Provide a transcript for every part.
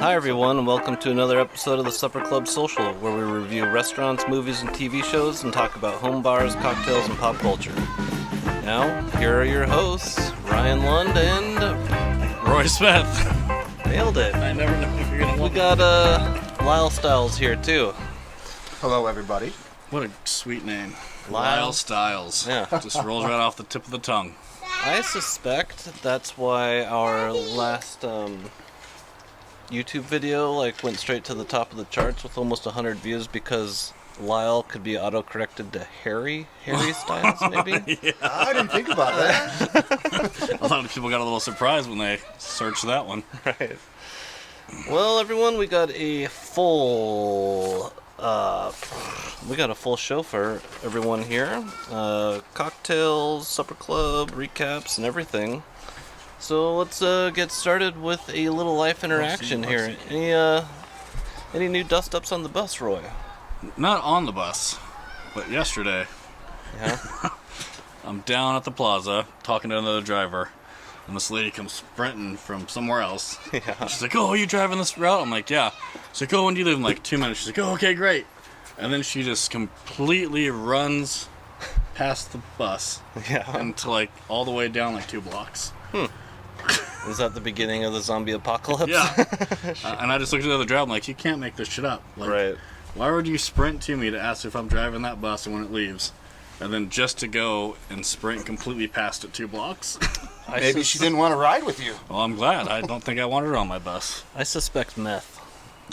Hi everyone, and welcome to another episode of the Supper Club Social, where we review restaurants, movies, and TV shows and talk about home bars, cocktails, and pop culture. Now, here are your hosts, Ryan Lund and Roy Smith. Nailed it. I never knew if you're gonna. We got Lyle Stiles here too. Hello, everybody. What a sweet name, Lyle Stiles. Yeah. Just rolls right off the tip of the tongue. I suspect that's why our last YouTube video went straight to the top of the charts with almost 100 views because Lyle could be auto-corrected to Harry Styles, maybe? Yeah. I didn't think about that. A lot of people got a little surprised when they searched that one. Right. Well, everyone, we got a full show for everyone here. Cocktails, supper club, recaps, and everything. So let's get started with a little life interaction here. Any new dust-ups on the bus, Roy? Not on the bus, but yesterday. Yeah. I'm down at the plaza talking to another driver, and this lady comes sprinting from somewhere else. Yeah. And she's like, "Oh, are you driving this route?" I'm like, "Yeah." She's like, "Oh, when do you leave?" In like 2 minutes. She's like, "Oh, okay, great." And then she just completely runs past the bus Yeah. into all the way down 2 blocks. Is that the beginning of the zombie apocalypse? Yeah. And I just looked at the other driver. I'm like, "You can't make this shit up." Right. Why would you sprint to me to ask if I'm driving that bus and when it leaves? And then just to go and sprint completely past it 2 blocks? Maybe she didn't want to ride with you. Well, I'm glad. I don't think I wanted her on my bus. I suspect meth.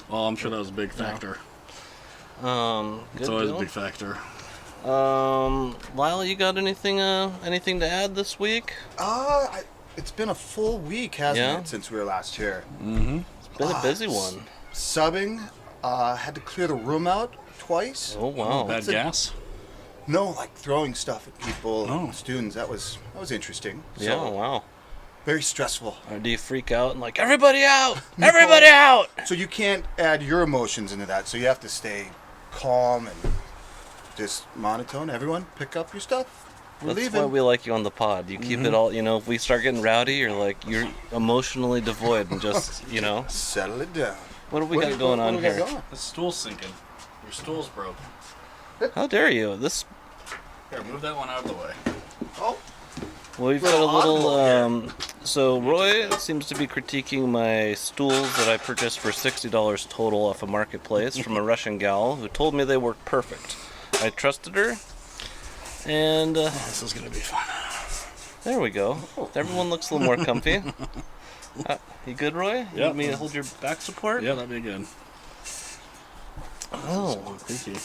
Well, I'm sure that was a big factor. Good It's always deal. a big factor. Lyle, you got anything to add this week? It's been a full week, hasn't Yeah? it, since we were last here? Mm-hmm. It's been a busy one. Subbing, had to clear the room out twice. Oh, wow. Bad gas? No, throwing stuff at people, Oh. students. That was interesting. Yeah, So, wow. very stressful. Or do you freak out and everybody out! Everybody out! So you can't add your emotions into that. So you have to stay calm and just monotone. Everyone, pick up your stuff. We're That's leaving. why we like you on the pod. You keep it all, if we start getting rowdy, you're emotionally devoid and just, Settle it down. What do we got going on what do we here? got going? The stool's sinking. Your stool's broke. How dare you? Here, move that one out of the way. Oh, Well, we've got a Little little, so Roy seems to be critiquing my stools that I purchased for $60 total off a marketplace from a Russian gal who told me they worked perfect. I trusted her, and This is gonna be fun. there we go. Everyone looks a little more comfy. You good, Roy? You Yep. want me to hold your back support? Yeah, that'd be good. Oh, Creaky.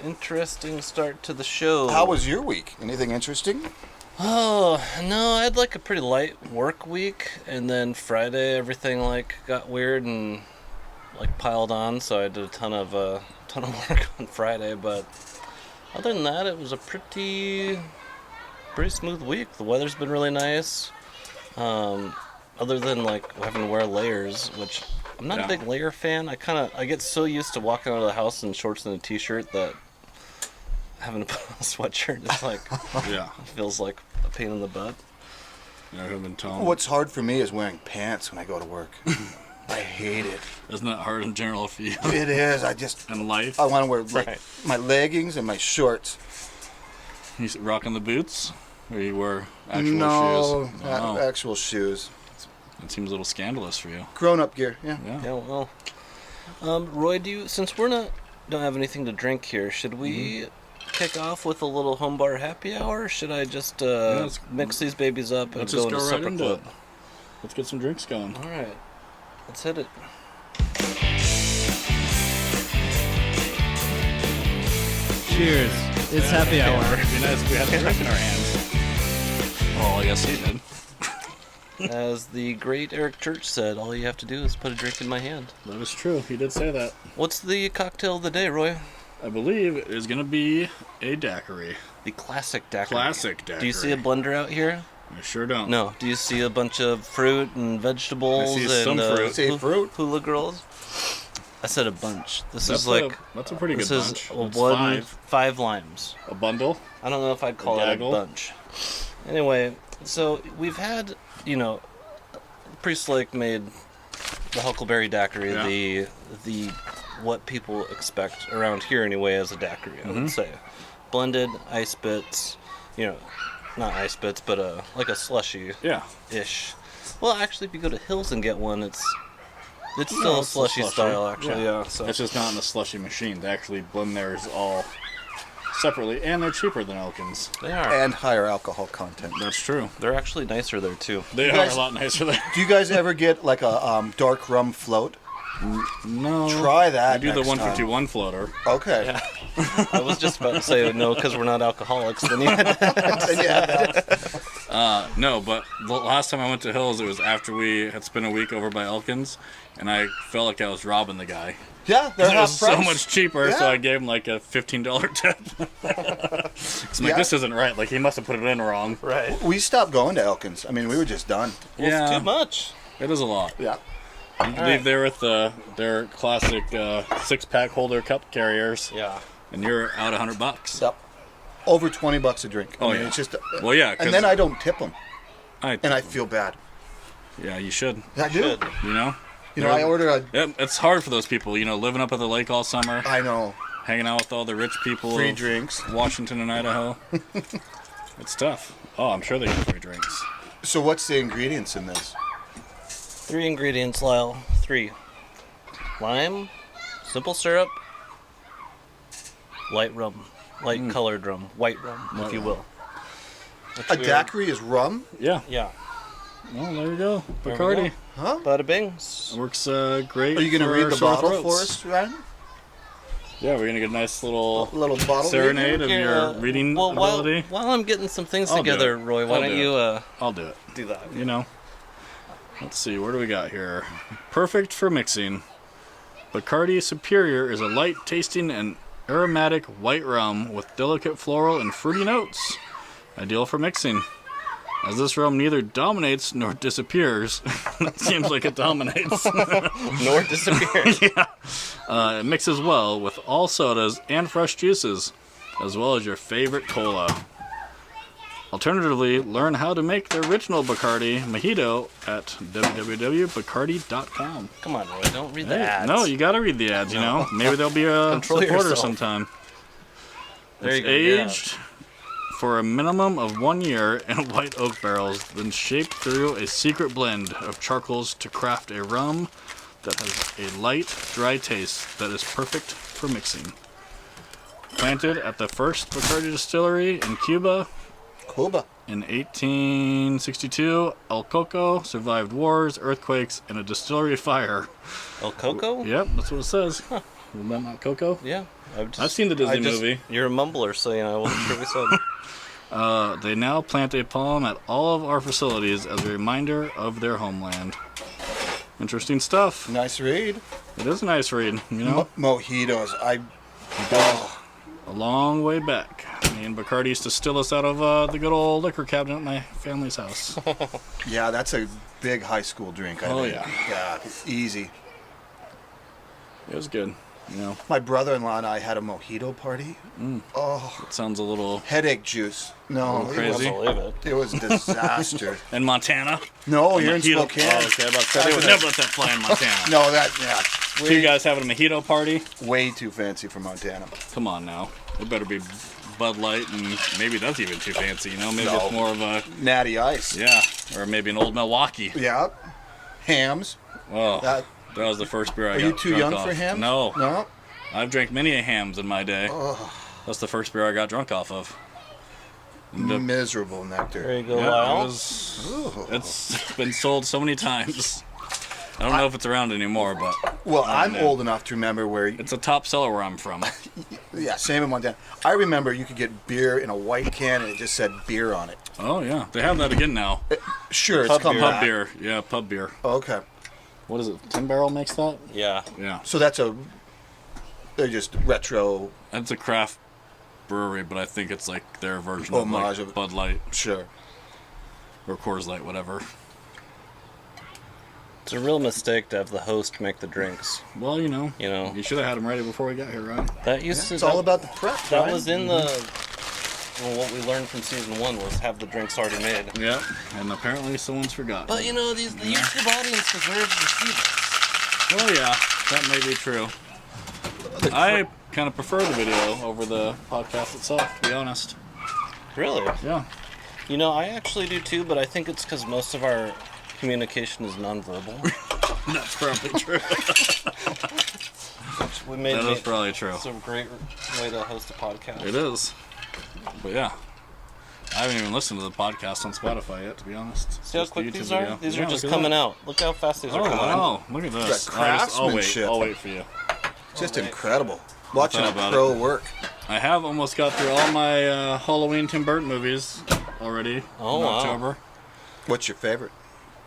interesting start to the show. how was your week? Anything interesting? Oh, no, I had a pretty light work week, and then Friday everything got weird and piled on, so I did a ton of work on Friday, but other than that it was a pretty smooth week. The weather's been really nice. Other than having to wear layers, which I'm not a big layer fan. I get so used to walking out of the house in shorts and a t-shirt that having to put on a sweatshirt is Yeah. feels like a pain in the butt. Yeah, I haven't been telling. What's hard for me is wearing pants when I go to work. I hate it. Isn't that hard in general for you? It is. In life? I want to wear Right. my leggings and my shorts. You rocking the boots? Or you wear actual No, shoes? No. actual shoes. It seems a little scandalous for you. Grown-up gear. Yeah. Yeah. Yeah, well, Roy, since we're don't have anything to drink here, should we kick off with a little home bar happy hour? Or should I just mix these babies up and Let's go just into go right supper into club? it. Let's get some drinks going. All right, let's hit it. Cheers. It's happy hour. It'd be nice if we had a drink in our hands. Oh, I guess he did. As the great Eric Church said, all you have to do is put a drink in my hand. That is true. He did say that. What's the cocktail of the day, Roy? I believe it is going to be a daiquiri. The classic daiquiri. Classic daiquiri. Do you see a blender out here? I sure don't. No. Do you see a bunch of fruit and vegetables? I see some and, fruit. See fruit? Hula girls? I said a bunch. This That's is that's a pretty good this bunch. is That's five limes. a bundle. I don't know if I'd call it a gaggle? bunch. Anyway, so we've had, Priest Lake made the Huckleberry Daiquiri, Yeah. the what people expect around here anyway as a daiquiri, I would say. Blended ice bits, not ice bits, but like a slushy Yeah. ish. Well, actually, if you go to Hills and get one, it's still it's a a slushy slushy. style, actually. Yeah. Yeah. So It's just not in the slushy machine. They actually blend theirs all separately, and they're cheaper than Elkins. they are. And higher alcohol content. That's true. They're actually nicer there too. They guys- are a lot nicer than. Do you guys ever get like a dark rum float? No. Try that I do the next time. 151 floater. Okay. Yeah. I was just about to say no because we're not alcoholics. Then you had Then you have that. No, but the last time I went to Hills, it was after we had spent a week over by Elkins, and I felt like I was robbing the guy. Yeah, they're It half was so price. much cheaper, so Yeah. I gave him like a $15 tip. I'm like, Yeah. this isn't right. Like, he must have put it in wrong. right. We stopped going to Elkins. I mean, we were just done. Well, Yeah. it's too much. It is a lot. Yeah. You leave there with their classic 6-pack holder cup carriers, Yeah. and you're out $100. Yep. Over $20 a drink. Oh, I mean, yeah. It's just. Well, yeah, 'cause And then I don't tip them, and I feel bad. yeah, you should. I do. Should. You know. You know, I order a. Yeah, it's hard for those people. Living up at the lake all summer, I know. hanging out with all the rich people. Free of drinks. Washington and Idaho. It's tough. Oh, I'm sure they get free drinks. So what's the ingredients in this? 3 ingredients, Lyle. 3. Lime, simple syrup, light rum, light colored rum, white rum, if you will. Which A we are- daiquiri is rum? Yeah. Yeah. Well, there you go. There we Bacardi. go. Huh? Bada bing. Works great. Are you going to for read the sore bottle throats. for us, Ryan? Yeah, we're gonna get a nice little A little bottle serenade of Here, your reading well, ability. While I'm getting some things I'll do together, it. Roy, why I'll don't do you I'll do it. do that? Let's see, where do we got here? Perfect for mixing. Bacardi Superior is a light tasting and aromatic white rum with delicate floral and fruity notes. Ideal for mixing. As this rum neither dominates nor disappears, it seems like it dominates. Nor disappears. It mixes well with all sodas and fresh juices, as well as your favorite cola. Alternatively, learn how to make the original Bacardi Mojito at www.bacardi.com. Come on, Roy, don't read the Hey, ads. no, you gotta read the ads, you know? Maybe there'll be a Control supporter yourself. sometime. There It's you go. yeah. aged for a minimum of 1 year in white oak barrels, then shaped through a secret blend of charcoals to craft a rum that has a light, dry taste that is perfect for mixing. Planted at the first Bacardi distillery in Cuba Cuba. in 1862, El Coco survived wars, earthquakes, and a distillery fire. El Coco? Yep, that's what it says. Isn't that not Coco? Yeah. I've seen the Disney movie. You're a mumbler, so I wasn't sure we said. They now plant a palm at all of our facilities as a reminder of their homeland. Interesting stuff. Nice read. It is a nice read, you know? Mojitos. A long way back. Me and Bacardi used to still us out of the good old liquor cabinet at my family's house. Yeah, that's a big high school drink. I Oh, think. yeah. Yeah, it's easy. It was good, you know? My brother-in-law and I had a mojito party. Oh, It sounds a little... headache juice. No, crazy. I believe it. It was a disaster. In Montana? No, you're in Mojito- Spokane. Oh, okay, I was about to say, they would never let that fly in Montana. No, yeah, So you guys having a mojito party? way too fancy for Montana. Come on now. It better be Bud Light, and maybe that's even too fancy, you know? Maybe No. it's more of a... Natty Ice. Yeah, or maybe an old Milwaukee. Yeah. Hams. Oh, That. that was the first beer I Are got you too drunk young off. for hams? No, No. I've drank many a hams in my day. Oh, That's the first beer I got drunk off of. miserable There nectar. you go, Yeah, Lyle. it's been sold so many times. I don't know if it's around anymore, but Well, I'm man. old enough to remember where. it's a top seller where I'm from. Yeah, same in Montana. I remember you could get beer in a white can and it just said beer on it. Oh yeah, they have that again now. Sure, it's Pub come beer. Pub back. beer, yeah, pub beer. Oh, okay. What is it? Tin Barrel makes that? Yeah. Yeah, So they're just retro. it's a craft brewery, but I think it's like their version of Homage like of- Bud Light Sure. or Coors Light, whatever. It's a real mistake to have the host make the drinks. Well, you know, You know. you should have had them ready before we got here, right? That used to. It's all about the prep. That right? was in the. Well, what we learned from season 1 was have the drinks already made. Yeah, and apparently someone's forgotten. But you know, the YouTube audience deserves to see this. Oh yeah, that may be true. I kind of prefer the video over the podcast itself, to be honest. Really? Yeah. You know, I actually do too, but I think it's because most of our communication is nonverbal. That's probably true. We made That is probably true. It's a great way to host a podcast. It is. But yeah. I haven't even listened to the podcast on Spotify yet, to be honest. See how Just the quick YouTube these are? video. These Yeah, are just look at coming that. out. Look how fast these are Oh, coming wow. Look at this. That I'll wait. craftsmanship. I'll wait for you. Just incredible. Watching a thought about pro work. I have almost got through all my Halloween Tim Burton movies already Oh, in wow. October. What's your favorite?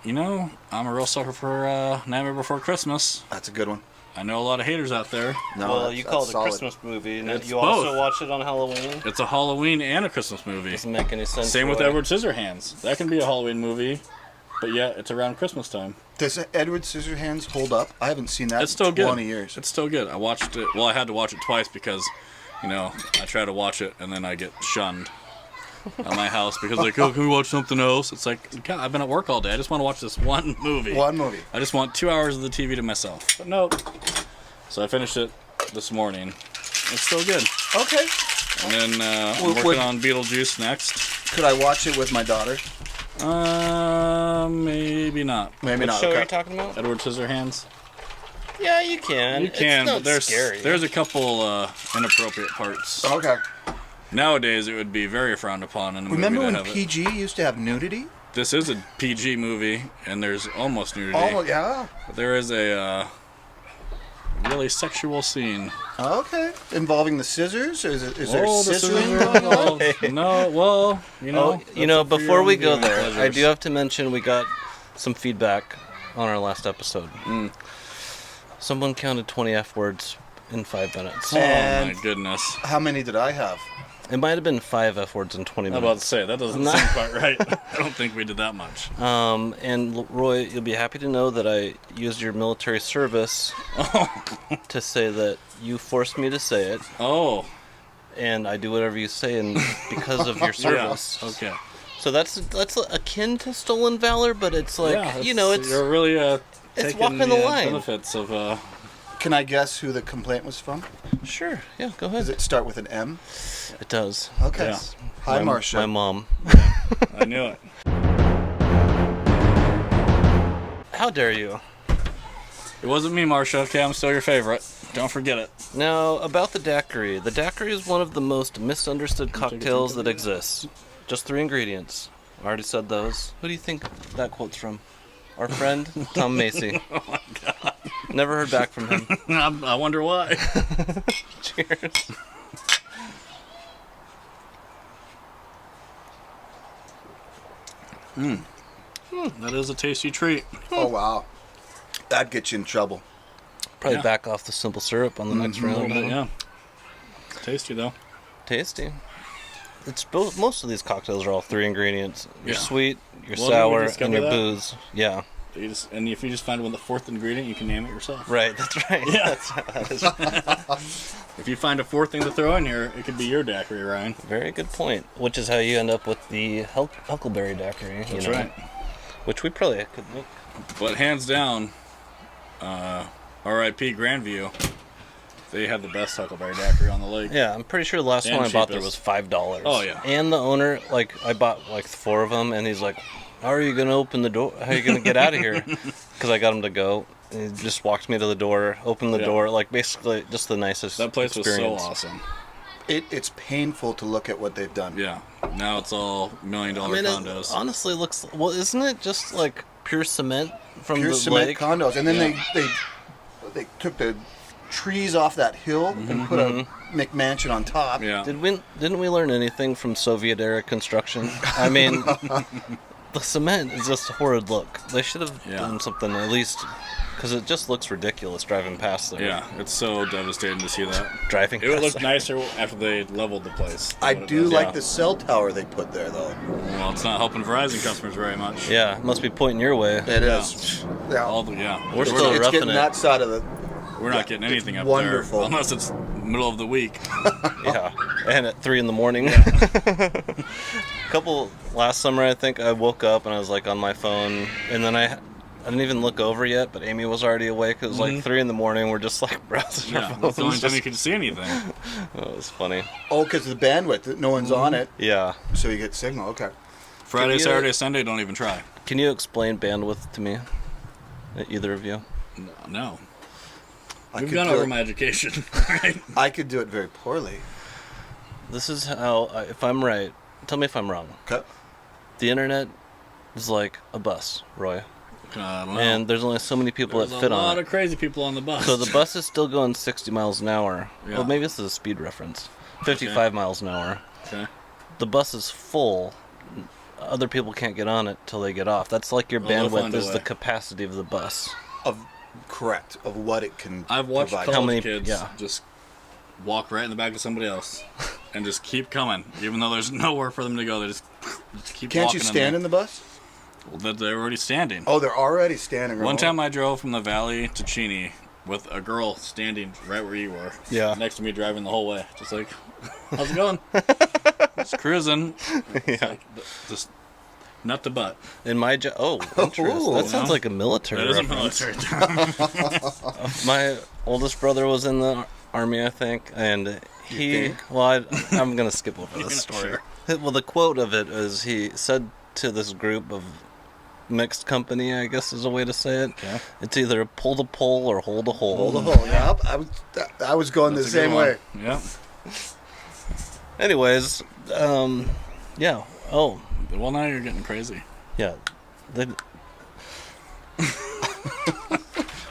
You know, I'm a real sucker for Nightmare Before Christmas. That's a good one. I know a lot of haters out there. No, Well, that's- you call it that's a solid. Christmas movie, and It's you also both. watch it on Halloween. It's a Halloween and a Christmas movie. Doesn't make any sense. Same with Roy. Edward Scissorhands. That can be a Halloween movie, but yet it's around Christmas time. Does Edward Scissorhands hold up? I haven't seen that It's still in good. 20 years. It's still good. I watched it. Well, I had to watch it twice because, you know, I try to watch it and then I get shunned at my house because like, oh, can we watch something else? It's like, God, I've been at work all day. I just want to watch this one movie. One movie. I just want 2 hours of the TV to myself. But nope. So I finished it this morning. It's still good. Okay. And then I'm Would- working on Beetlejuice next. Could I watch it with my daughter? Maybe not. Maybe What not. show are Okay. you talking about? Edward Scissorhands. Yeah, you can. You can, It's not but there's scary. there's a couple inappropriate parts. Okay. Nowadays, it would be very frowned upon in a Remember movie when to have it. PG used to have nudity? This is a PG movie, and there's almost nudity. Oh, yeah. But there is a really sexual scene. Okay. Involving the scissors? Or is there Oh, the scissoring scissors going on? involved. No, well, you know. Oh, you know, that's up for before your we own go viewing there, I pleasures. do have to mention we got some feedback on our last episode. Someone counted 20 F words in 5 minutes. Oh And- my goodness! How many did I have? It might have been 5 F words in 20 I'm about to minutes. say that doesn't seem quite right. I don't think we did that much. And Roy, you'll be happy to know that I used your military service to say that you forced me to say it, Oh, and I do whatever you say, and because of your service. yeah. Okay. So that's akin to stolen valor, but it's like Yeah, you know, it's you're really it's taking walking the line. benefits of Can I guess who the complaint was from? sure. Yeah, go Does ahead. it start with an M? It does. Okay. Yeah. Hi, My Marcia. mom. I knew it. How dare you? It wasn't me, Marcia. Okay, I'm still your favorite. Don't forget it. Now, about the daiquiri. The daiquiri is one of the most misunderstood cocktails that exists. Just 3 ingredients. I already said those. Who do you think that quote's from? Our friend, Tom Macy. Oh my god. Never heard back from him. I wonder why. Cheers. That is a tasty treat. Oh, wow. That gets you in trouble. Probably Yeah. back off the simple syrup on the next A little round. bit, huh? yeah. It's tasty though. Tasty. It's both. Most of these cocktails are all 3 ingredients. You're Yeah. sweet, you're Well, didn't we sour, discover and your that? booze. Yeah. And if you just find one the 4th ingredient, you can name it yourself. Right. That's right. Yeah. That is If you find a 4th thing to throw in here, it could be your daiquiri, Ryan. very good point. Which is how you end up with the Huckleberry daiquiri. That's right. Which we probably could make. But hands down, R.I.P. Grandview, they had the best Huckleberry daiquiri on the lake. Yeah, I'm pretty sure the last And one I bought there was cheapest. $5. Oh, yeah. And the owner, like, I bought like 4 of them, and he's like, "How are you gonna open the door? How are you gonna get out of here?" Because I got him to go. And he just walked me to the door, opened the Yeah. door, like basically just the nicest. That place experience. was so awesome. It's painful to look at what they've done. Yeah. Now it's all $1 million I mean, condos. it honestly looks well. Isn't it just like pure cement from Pure the cement lake? condos. And then Yeah. they took the trees off that hill and put a McMansion on top. yeah. Didn't we learn anything from Soviet era construction? I mean, the cement is just a horrid look. They should have Yeah. done something at least, because it just looks ridiculous driving past there. Yeah, it's so devastating to see that. Driving It would past look there. nicer after they leveled the place. I What it do does. like Yeah. the cell tower they put there, though. Well, it's not helping Verizon customers very much. Yeah, it must be pointing your way. It is. Yeah. We're It's- still it's roughing getting it. that side of the. We're Yeah, not getting anything it's up wonderful. there unless it's middle of the week. Yeah, and at 3 a.m. Last summer I think I woke up and I was like on my phone, and then I didn't even look over yet, but Amy was already awake. It was like 3 in the morning. We're just like browsing our Yeah, phones. that's the only time you could see anything. It was funny. Oh, because of the bandwidth. No one's on it, Yeah. so you get signal. Okay. Friday, you- Saturday, Sunday, don't even try. Can you explain bandwidth to me? Either of you? No. I We've could gone do over it- my education, right? I could do it very poorly. This is how, if I'm right, tell me if I'm wrong. Okay. The internet is like a bus, Roy. I don't know. And there's only so many people There's that a fit lot on it. of crazy people on the bus. So the bus is still going 60 miles an hour. Yeah. Well, maybe this is a speed reference. 55 miles an hour. Okay. The bus is full. Other people can't get on it till they get off. That's like your Well, they'll bandwidth find a is the way. capacity of the bus. Correct. Of what it can I've watched provide. college How many- kids yeah. just walk right in the back of somebody else and just keep coming, even though there's nowhere for them to go. They just keep Can't walking. you stand in the bus? Well, they're already standing. Oh, they're already standing. One remote. time I drove from the valley to Cheney with a girl standing right where you were. Yeah. Next to me driving the whole way. Just like, how's it going? Just cruising. It's like, just nut to butt. In my job, interesting. Ooh. That sounds like a military. That is a reference. military term. My oldest brother was in the army, I think, and he. think? Well, I'm gonna skip over this story. Sure. Well, the quote of it is he said to this group of mixed company, I guess is a way to say it. Okay. It's either pull the pole or hold the hole. Hold the hole. Yeah. I was going That's the a good same one. way. Yep. Anyways, yeah. Oh, Well, now you're getting crazy. yeah. They,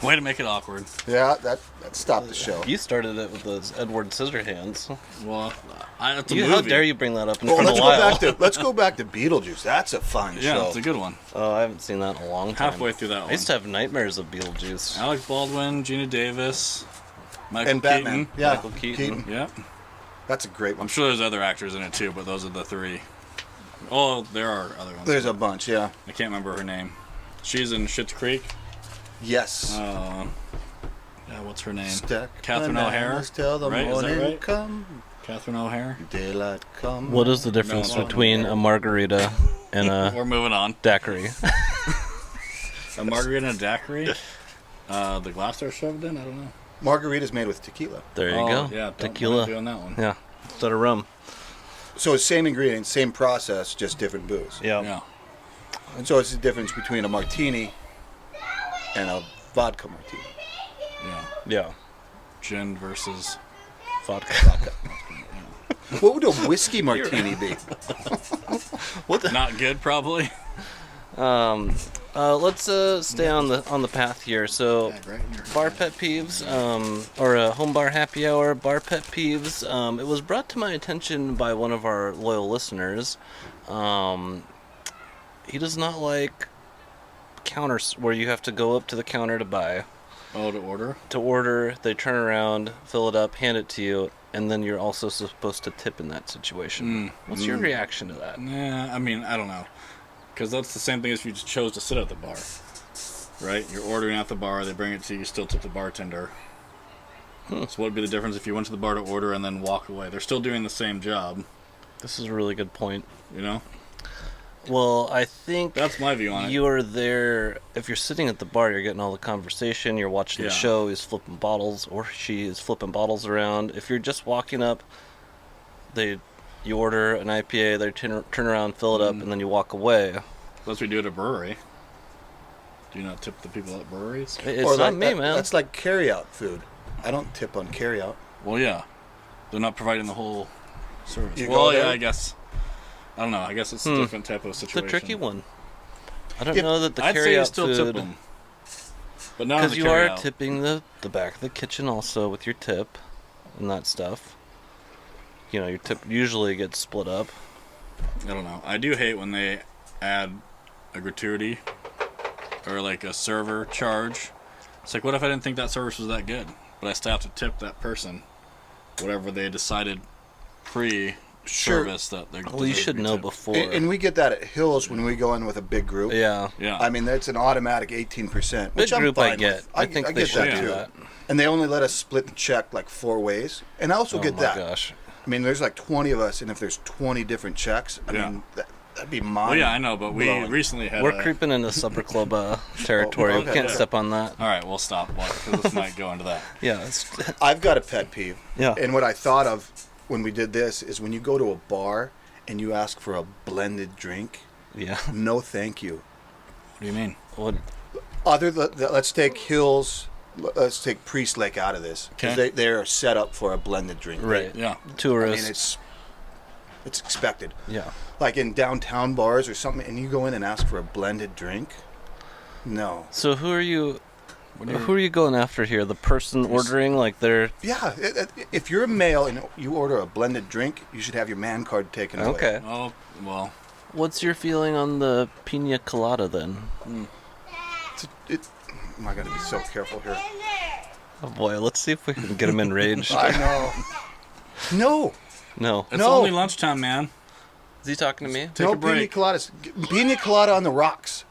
Way to make it awkward. Yeah, that stopped the show. you started it with those Edward Scissorhands. Well, it's a You, movie. how dare you bring that up in Oh, front let's of go Lyle? let's go back to Beetlejuice. That's a fun Yeah, show. it's a good one. Oh, I haven't seen that in a long time. Halfway through that I one. used to have nightmares of Beetlejuice. Alec Baldwin, Gina Davis, Michael And Batman. Keaton. Yeah, Michael Keaton. Yep. That's a great one. I'm sure there's other actors in it too, but those are the three. Oh, there are other ones. There's a bunch. Yeah. I can't remember her name. She's in Schitt's Creek. Yes. Yeah, what's her name? Stack Catherine bananas O'Hara, Till the right? Is that morning right? come. Catherine O'Hara. Daylight come. What is the difference No. between a margarita and a We're moving on. daiquiri? A margarita and a daiquiri. The glass they're shoved in. I don't know. Margarita's made with tequila. There you Oh, go. Yeah, don't Tequila. doing that one. Yeah, instead of rum. So it's same ingredients, same process, just different booze. Yeah. Yeah. And so it's the difference between a martini and a vodka martini. Yeah. Yeah. Gin versus. Vodka. What would a whiskey martini be? What the? Not good, probably. Let's stay on the path here. So, bar pet peeves, or a home bar happy hour bar pet peeves. It was brought to my attention by one of our loyal listeners. He does not like counters where you have to go up to the counter to buy. Oh, to order? To order, they turn around, fill it up, hand it to you, and then you're also supposed to tip in that situation. What's your reaction to that? Yeah, I mean, I don't know. Because that's the same thing as if you just chose to sit at the bar. Right? You're ordering at the bar, they bring it to you, you still tip the bartender. So what would be the difference if you went to the bar to order and then walk away? They're still doing the same job, This is a really good point. you know? Well, I think That's my view on it. you're there. If you're sitting at the bar, you're getting all the conversation. You're watching the Yeah. show. He's flipping bottles, or she is flipping bottles around. If you're just walking up, you order an IPA. They turn around, fill it up, and then you walk away. Unless we do it at a brewery. Do you not tip the people at breweries? It's Or not like me, man. That's like carry-out food. I don't tip on carry-out. Well, yeah. They're not providing the whole service. You Well, go yeah, there? I guess. I don't know. I guess it's a different type of It's a situation. tricky one. I don't Yeah, know that the I'd say you carry-out still tip food, them. But not on because the you are carry-out. tipping the back of the kitchen also with your tip and that stuff. You know, your tip usually gets split up. I don't know. I do hate when they add a gratuity or like a server charge. It's like, what if I didn't think that service was that good? But I still have to tip that person whatever they decided pre-service that they're. Well, you should know before. And we get that at Hills when we go in with a big group. Yeah. Yeah. I mean, that's an automatic 18%. Big Which I'm group I fine get. with. I think they get should that do too. that. And they only let us split the check like 4 ways. And I also Oh get my that. gosh. I mean, there's like 20 of us, and if there's 20 different checks, I Yeah. mean, That'd be mine. Well, yeah, I know, but we recently had. We're creeping into supper club territory. Oh, okay. We can't step on that. All right, we'll stop because this might go into that. Yeah. I've got a pet peeve. Yeah. And what I thought of when we did this is when you go to a bar and you ask for a blended drink. Yeah. No, thank you. What do you mean? What? Let's take Hills. Let's take Priest Lake out of this because they're set up for a blended drink. Right. Yeah. Tourists. I mean, it's expected. Yeah. Like in downtown bars or something, and you go in and ask for a blended drink. No. So who are you going after here? The person ordering, like they're... Yeah. If you're a male and you order a blended drink, you should have your man card taken away. Okay. Oh, well. What's your feeling on the pina colada then? Oh, I gotta be so careful here. Oh boy, let's see if we can get him enraged. I know. No. No. It's No. only lunchtime, man. Is he talking to me? Take no a break. pina coladas. Pina colada on the rocks.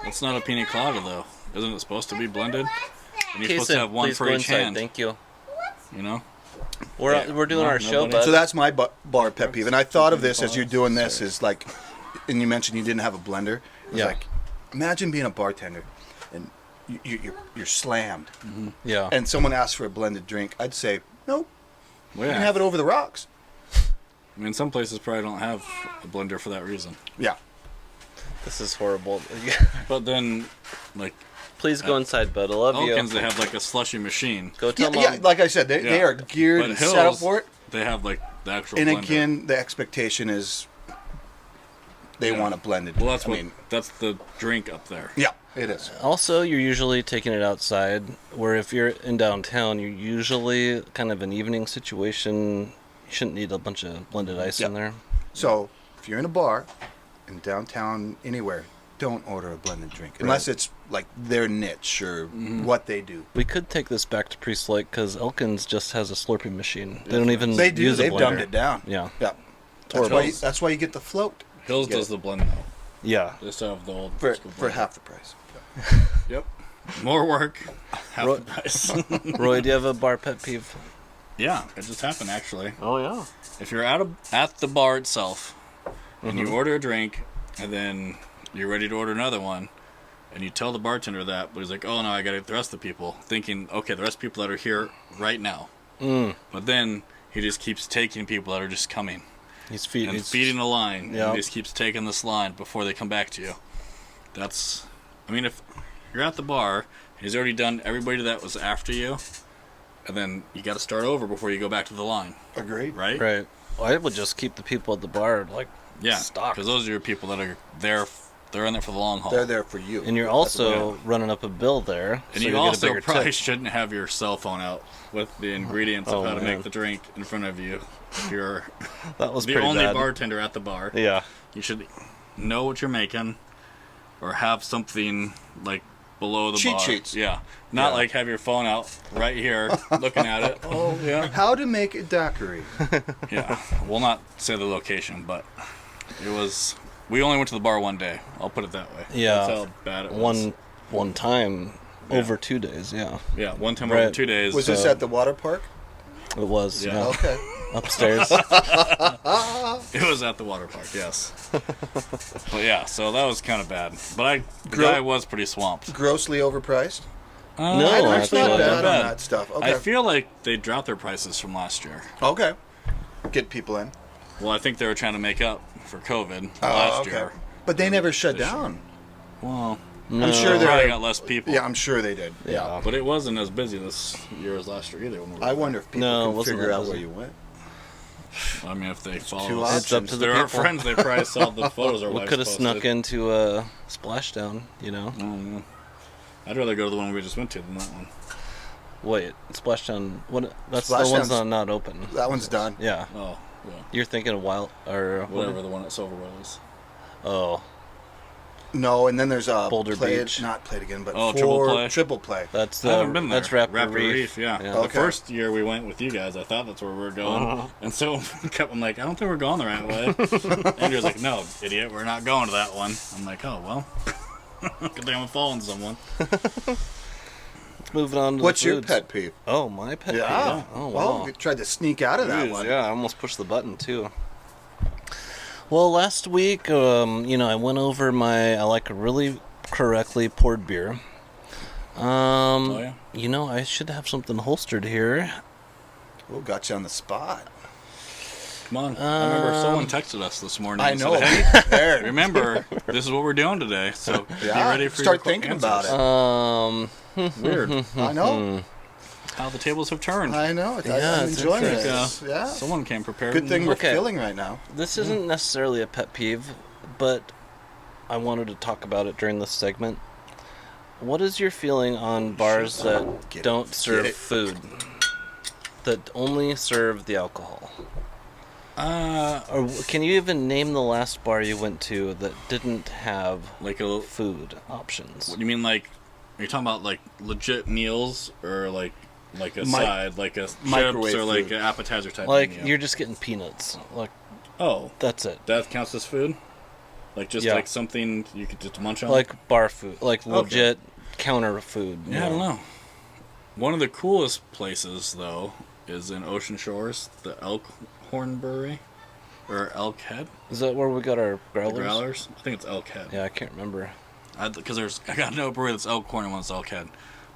It's not a pina colada, though. Isn't it supposed to be blended? And you're supposed to Kason, have one please for go each inside. hand. Thank you. You know? We're doing No, our show, nobody. bud. So that's my bar pet peeve. And I thought of this as you're doing this is like, and you mentioned you didn't have a blender. It was Yeah. like, imagine being a bartender and you're slammed. Yeah. And someone asks for a blended drink. I'd say, nope, Well, you yeah. can have it over the rocks. I mean, some places probably don't have a blender for that reason. Yeah. This is horrible. But then, like, Please go inside, bud. I love Elkins, you. they have like a slushy machine. Go tell Yeah, mom. like I said, they Yeah. are geared But and Hills, set up for it. They have like the actual And blender. again, the expectation is they Yeah. want a blended. Well, that's I what mean, that's the drink up there. yeah, it is. Also, you're usually taking it outside, where if you're in downtown, you're usually kind of an evening situation. You shouldn't need a bunch of blended ice in Yeah. there. So if you're in a bar in downtown anywhere, don't order a blended drink unless it's like their niche or what they do. We could take this back to Priest Lake because Elkins just has a Slurpee machine. They don't even They do. use a They've blender. dumbed it down. Yeah. Yeah. horrible. That's why you get the float Hills Yeah. does the blend now. Yeah. They still have the old for school for blender. half the price. Yep. More work, half Ro- the price. Roy, do you have a bar pet peeve? Yeah, it just happened actually. Oh, yeah. If you're at the bar itself and you order a drink and then you're ready to order another one and you tell the bartender that, but he's like, oh no, I gotta get the rest of the people, thinking, okay, the rest of the people that are here right now. But then he just keeps taking people that are just coming He's and feeding a line. Yeah. And he just keeps taking this line before they come back to you. That's, I mean, if you're at the bar, he's already done everybody that was after you, and then you got to start over before you go back to the line, Agreed. right? Right. Well, I would just keep the people at the bar, like, Yeah, stocked. because those are your people that are there. They're in there for the long haul. They're there for you. And you're That's what also running up a bill there. And so you get a also bigger probably tip. shouldn't have your cell phone out with the ingredients Oh, of how to man. make the drink in front of you. If you're That was the pretty only bad. bartender at the bar, Yeah. you should know what you're making, or have something like below the Cheat bar. sheets. Yeah, not Yeah. like have your phone out right here looking at it. Oh yeah. How to make a daiquiri. Yeah, we'll not say the location, but it was. We only went to the bar one day. I'll put it that way. Yeah. That's how bad it was. One time Yeah. over 2 days, yeah. Yeah, one time Right. over 2 days. Was this at the water park? It was, Yeah. yeah. Okay. Upstairs. It was at the water park, yes. But yeah, so that was kind of bad. But the guy was pretty swamped. Grossly overpriced. No, It's actually, not not bad bad. on that stuff. Okay. I feel like they dropped their prices from last year. Okay. Get people in. Well, I think they were trying to make up for COVID Oh, last okay. year. But they never shut This year. down. Well, No. I'm sure they they're. probably got less people. Yeah, I'm sure they did. Yeah. But it wasn't as busy this year as last year either. When we were I there. wonder if people No, it can wasn't figure that out busy. where you went. I mean, if they follow two us, It's up to the they're our people. friends. They probably saw the photos our We wives could have posted. snuck into a splashdown, you know? Mm, I'd rather go to the one we just went to than that one. Wait, splashdown. What? That's the Splashdown's- one's not open. That one's done. Yeah. Oh, yeah. You're thinking of Wild or Whatever the one at Silverwell is. Oh, No, and then there's a Boulder play Beach. not played again, but Oh, Triple Play? Triple play. that's I haven't been there. That's Raptor Reef. Yeah. Yeah. The Okay. first year we went with you guys, I thought that's where we were going. And so I'm like, I don't think we're going the right way. Andrew's like, no, idiot, we're not going to that one. I'm like, oh, well. Good thing I'm following someone. Moving on to What's the your foods. pet peeve? Oh, my pet Yeah. peeve. Oh, Well, wow. we tried to sneak out of that Jeez, one. yeah, I almost pushed the button too. Well, last week, I went over I like a really correctly poured beer. Oh, yeah? I should have something holstered here. Oh, got you on the spot. Come on. I remember someone texted us this morning. I and know. Said, Be hey, prepared. remember, this is what we're doing today. So Yeah, be ready for start your thinking answers. about it. Weird. I know. How the tables have turned. I know. Yeah, I'm it's enjoying interesting. this. Yeah. Someone came prepared. Good thing we're Okay. filling right now. This isn't necessarily a pet peeve, but I wanted to talk about it during this segment. What is your feeling on bars that Get it. don't Get serve it. food? That only serve the alcohol? Or can you even name the last bar you went to that didn't have like a. food options? What do you mean, like? Are you talking about like legit meals or like a side, like a chips microwave or like food. an appetizer type? Like, menu? you're just getting peanuts. Like, Oh, that's it. that counts as food. Like just Yeah. like something you could just munch on. Like bar food. Like legit counter food. Yeah, I don't know. One of the coolest places, though, is in Ocean Shores, the Elkhorn Brewery. Or Elk Head. Is that where we got our growlers? The Growlers? I think it's Elk Head. Yeah, I can't remember. Because I got no brewery that's Elkhorn and one's Elk Head.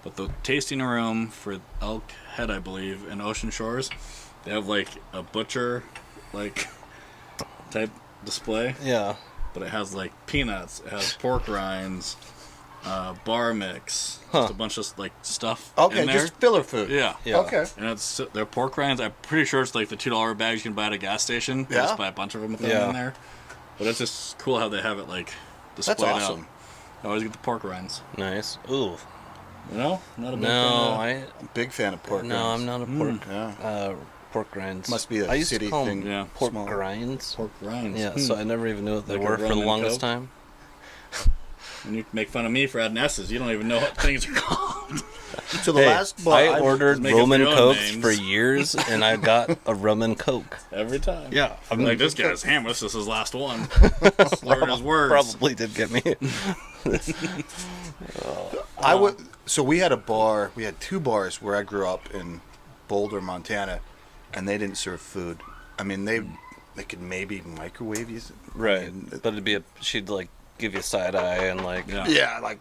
But the tasting room for Elk Head, I believe, in Ocean Shores, they have like a butcher, like, type display. Yeah. But it has like peanuts, it has pork rinds, bar mix, Huh. just a bunch of like stuff Okay, in there. just filler food. Yeah. Yeah. Okay. And it's their pork rinds. I'm pretty sure it's like the $2 bags you can buy at a gas station. You Yeah. just buy a bunch of them with them Yeah. in there. But it's just cool how they have it like displayed That's awesome. out. I always get the pork rinds. Nice. Ooh. You know? Not a big No, fan Big fan of pork. No, rinds. I'm not a pork. Yeah. Pork grinds. Must be a I used city to call thing. them Yeah. pork Small. grinds. of pork rinds. Yeah, so I never even knew what they Like a were for the rum and longest Coke? time. And you make fun of me for adding S's. You don't even know what things are called. So the last bar I ordered Make up rum and your own Cokes names. for years, and I got a rum and Coke. Every time. Yeah, I'm like, this guy's ham. This is his last one. Slurred his words. Probably did get me. I would. So we had a bar. We had two bars where I grew up in Boulder, Montana, and they didn't serve food. I mean, they could maybe microwave you. Right, but it'd be she'd like give you side eye and like, Yeah. Yeah, like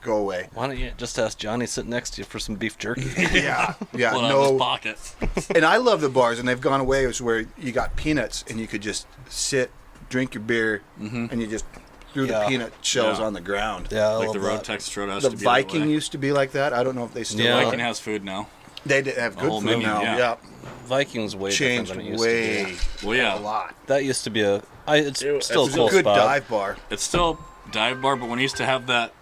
go away. why don't you just ask Johnny sitting next to you for some beef jerky? Yeah, yeah. Pull it out of his No. pocket. And I love the bars, and they've gone away. It was where you got peanuts, and you could just sit, drink your beer, and you just threw Yeah. the peanut shells Yeah. on the ground. Yeah, I Like love the Road that. Texas Roadhouse. The to be that Viking way. used to be like that. I don't know if they still Yeah. are. Viking has food now. They did have good whole food menu, now. yeah. Yeah, Vikings way changed different than it used way to Well, yeah. a lot. be. That used to be it's It still a was It cool was a good spot. dive bar. It's still a dive bar, but when he used to have that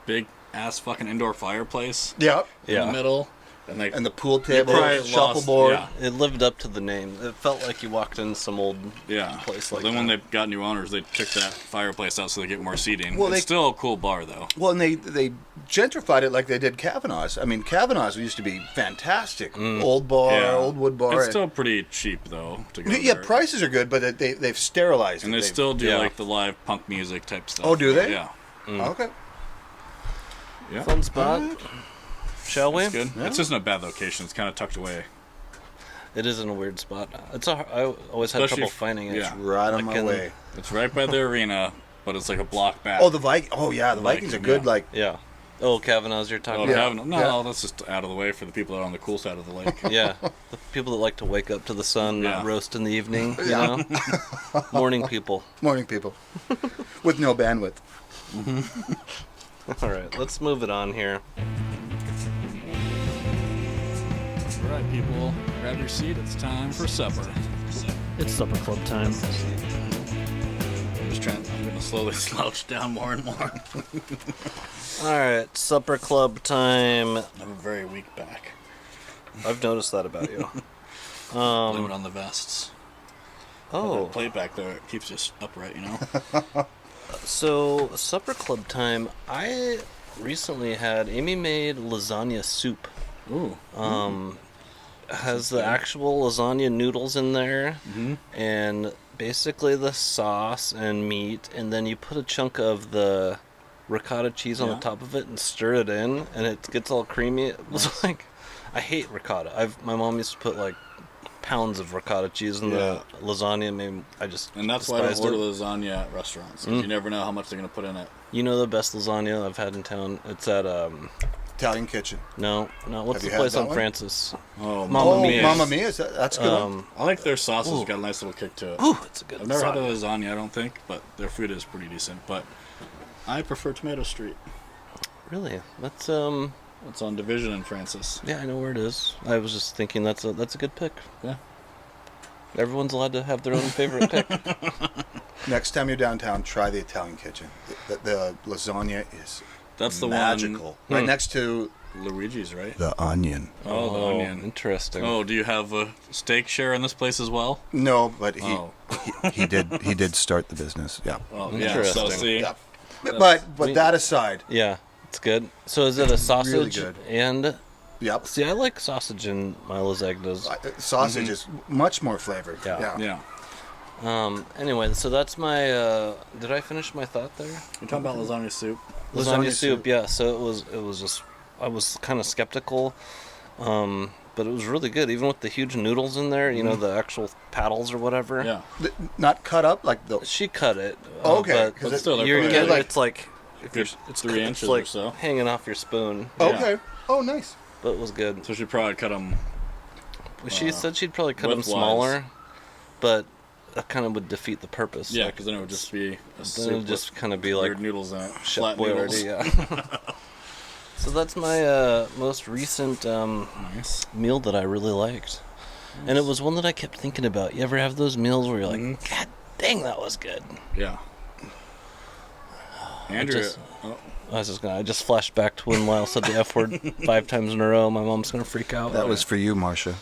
big ass fucking indoor fireplace Yep. in Yeah. the middle, and like And the pool table, probably shuffleboard. lost- It lived up to the name. It felt like you walked in some old yeah. place Well, like then when that. they got new owners, they took that fireplace out so they get more seating. Well, It's they- still a cool bar though. Well, and they gentrified it like they did Kavanaugh's. I mean, Kavanaugh's used to be fantastic. Old bar, old wood bar. It's still pretty cheap though to go yeah, there. prices are good, but they've sterilized And it. they still do yeah. like the live punk music type stuff. Oh, do they? Yeah. Okay. Yeah. fun spot. Shall we? It's good. It's just in a bad location. It's kind of tucked away. It is in a weird spot. I always had Especially trouble if- finding it. yeah. Right on Like my in- way. It's right by the arena, but it's like a block back. Oh, the Viking. Oh, yeah, the Vikings are Viking, good. yeah. Like, Yeah. Oh, Kavanaugh's you're talking Oh, about? Kavanaugh. No, Yeah. that's just out of the way for the people that are on the cool side of the lake. Yeah. The people that like to wake up to the sun, Yeah. roast in the evening, you Yeah. know? Morning people. morning people with no bandwidth. All right, let's move it on here. All right, people, grab your seat. It's time for supper. It's supper club time. I'm going to slowly slouch down more and more. All right, supper club time. I have a very weak back. I've noticed that about you. Blame it on the vests. Oh, That plate back there, it keeps us upright, you know? so supper club time. I recently had Amy made lasagna soup. Ooh. Has the actual lasagna noodles in there, and basically the sauce and meat, and then you put a chunk of the ricotta cheese on the Yeah. top of it and stir it in, and it gets all creamy. It was like, I hate ricotta. My mom used to put like pounds of ricotta cheese in the lasagna. Maybe I just And that's why I don't despised order it. lasagna at restaurants. 'Cause you never know how much they're going to put in it. You know the best lasagna I've had in town? It's at Italian Kitchen. no, what's Have the you had place that on one? Francis? Oh, Mamma Mia. Mamma Mia. That's a good. One. I like their sausage. Ooh. Got a nice little kick to it. Ooh, it's a good. I've never had a lasagna. lasagna, I don't think, but their food is pretty decent. But I prefer Tomato Street. Really? That's It's on Division in Francis. Yeah, I know where it is. I was just thinking that's a good pick. Yeah. Everyone's allowed to have their own favorite pick. Next time you're downtown, try the Italian Kitchen. The lasagna is That's the magical. Right next to one. Luigi's, right? the Onion. Oh, the onion. Interesting. Oh, do you have a steak share in this place as well? No, but Oh. he did start the business. Yeah. Oh, yeah. So Interesting. see, Yeah. But that aside, Yeah, it's good. So is it a sausage good. and? yep. See, I like sausage in my lasagnas. Sausage is much more flavored. Yeah. yeah. Anyway, so that's my. Did I finish my thought there? You're talking about lasagna soup. Lasagna soup. Yeah. So it was just. I was kind of skeptical, but it was really good. Even with the huge noodles in there, you know, the actual paddles or whatever. Yeah. Not cut up like the. She cut it. Okay, But But still, they're you're pretty getting like- it's like good. It's 3 inches it's like or so. hanging off your spoon. Okay. Oh, nice. But it was good. So she probably cut them. She said she'd probably cut them width-wise. smaller, but that kind of would defeat the purpose. Yeah, Like, because then it would just be a then soup it would just kind of be like weird noodles in it. Chef Flat noodles. Boyardee, yeah. So that's my most recent Nice. meal that I really liked, and it was one that I kept thinking about. You ever have those meals where you're like, God dang, that was good. Yeah. Andrew. just- Oh, I just flashed back to when Lyle said the F word 5 times in a row. My mom's gonna freak out. That was for you, Marcia.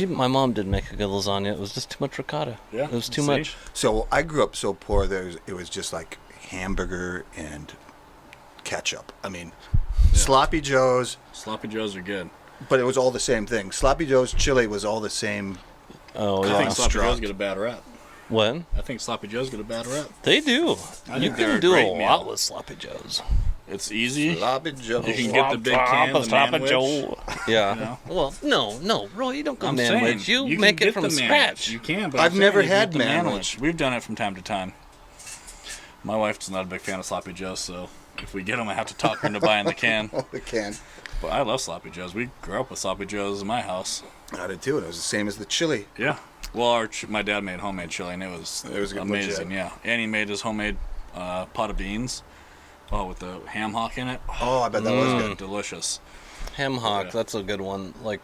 My mom did make a good lasagna. It was just too much ricotta. Yeah, It was too see? much. So I grew up so poor that it was just like hamburger and ketchup. I mean, Sloppy Joe's, sloppy joes are good. but it was all the same thing. Sloppy Joe's chili was all the same. Oh I yeah. think sloppy Construct. joes get a bad rap. When? I think sloppy joes get a bad rap. They do. I You think they're can a do a great lot meal. with sloppy joes. It's easy. Sloppy Joe's. You can get the big can, the manwich. Yeah. You know? Well, no, Roy, you don't go I'm manwich. saying, You can make it get from the manwich. scratch. You can, but I've I'm never saying you had get the manwich. We've done it from time to time. My wife's not a big fan of sloppy joes, so if we get them, I have to talk her into buying the can. Oh, the can. But I love sloppy joes. We grew up with sloppy joes in my house. I did too, and it was the same as the chili. Yeah. Well, my dad made homemade chili, and it was good, amazing. legit. Yeah, and he made his homemade pot of beans. Oh, with the ham hock in it. Oh, I bet that was good. Delicious. Ham hock, Yeah. that's a good one. Like,